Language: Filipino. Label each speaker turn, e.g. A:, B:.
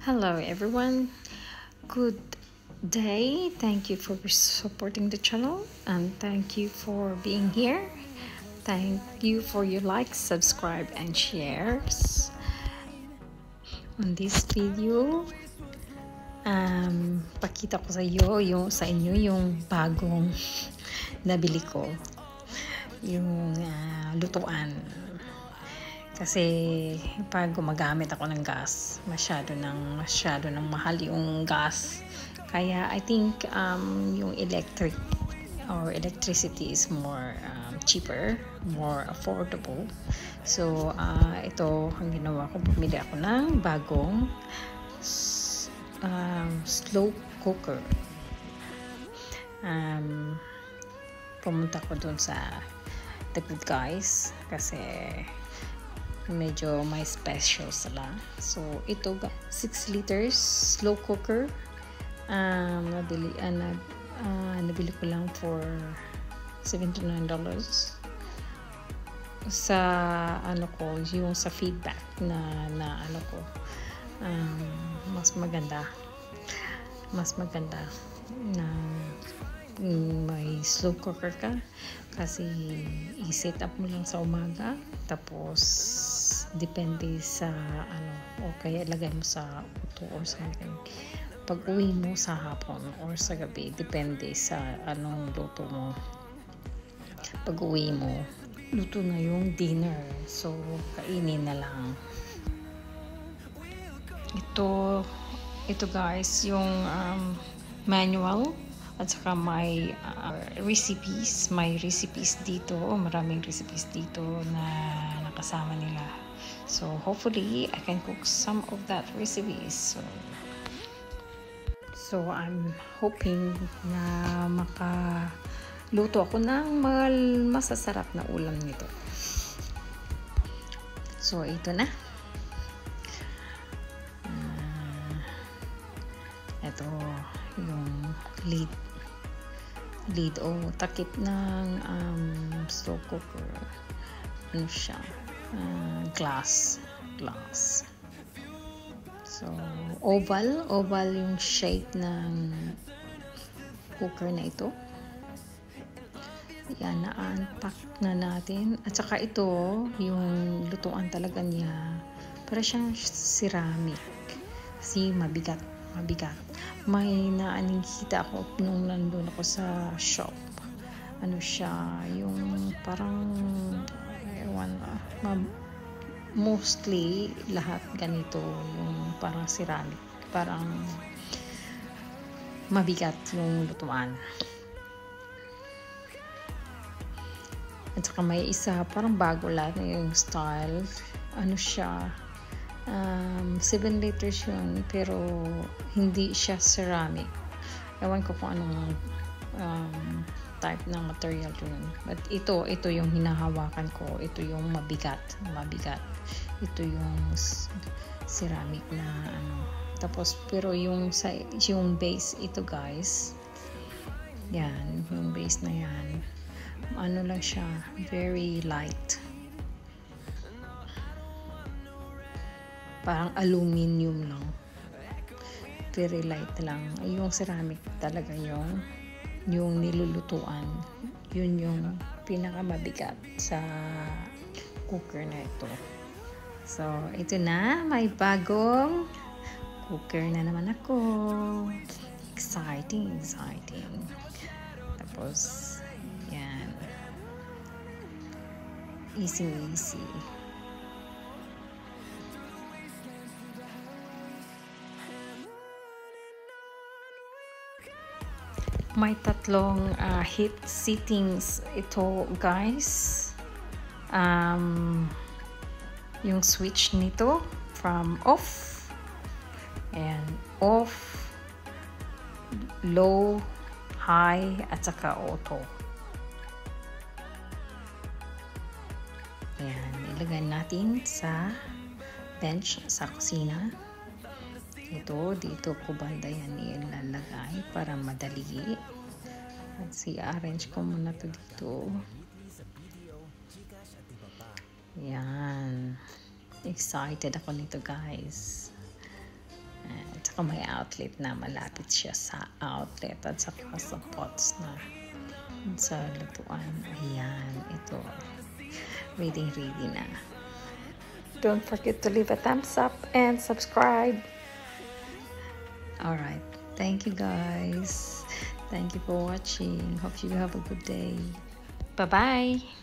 A: Hello everyone, good day. Thank you for supporting the channel and thank you for being here. Thank you for your likes, subscribe and shares. On this video, pakita ko sa inyo yung bagong nabili ko, yung lutuan. Kasi pag gumagamit ako ng gas, masyado ng mahal yung gas. Kaya I think yung electricity is more cheaper, more affordable. So ito ang ginawa ko, bumili ako ng bagong slow cooker. Pumunta ko dun sa The Good Guys kasi medyo may special sila. So ito 6 liters slow cooker. Nabili ko lang for $79 sa yung sa feedback na mas maganda na may slow cooker ka kasi i-set up mo lang sa umaga, tapos depende sa o kaya ilagay mo sa auto or something. Pag uwi mo sa hapon or sa gabi, depende sa anong luto mo. Pag uwi mo, luto na yung dinner, so kainin na lang. Ito guys, yung manual at saka may recipes. May recipes dito, maraming recipes dito na nakasama nila. So hopefully I can cook some of that recipes. So I'm hoping na makaluto ako ng masasarap na ulam nito. So ito na. Ito yung lid o takip ng slow cooker. Ano siya? Glass. So oval yung shape ng cooker na ito. Yan, na-unpack na natin. At saka ito, yung lutuan talaga niya, para siyang ceramic. Kasi mabigat. May nakita ako nung nandun ako sa shop. Ano siya, yung parang mostly lahat ganito, yung parang ceramic, parang mabigat yung lutuan. At saka may isa parang bago lang yung style, ano siya, 7 liters yun, pero hindi siya ceramic. Ewan ko kung anong type ng material yun. But ito yung hinahawakan ko. Ito yung mabigat. Ito yung ceramic na Tapos, pero yung base, ito guys. Yan, yung base na yan. Ano lang siya, very light. Parang aluminum lang. Very light lang. Yung ceramic talaga yung nilulutuan. Yun yung pinakamabigat sa cooker na ito. So, ito na. May bagong cooker na naman ako. Exciting. Tapos, yan. Easy. May tatlong heat settings ito guys. Yung switch nito from off and off, low, high at saka auto. Ayan, ilagay natin sa bench sa kusina. Dito ko banda yan ilalagay para madali. At i-arrange ko muna to dito. Yan. Excited ako nito guys. saka may outlet na, malapit siya sa outlet at saka sa pots na sa lutuan. Ayan, ito. Ready na. Don't forget to leave a thumbs up and subscribe. Alright, thank you guys. Thank you for watching. Hope you have a good day. Bye-bye.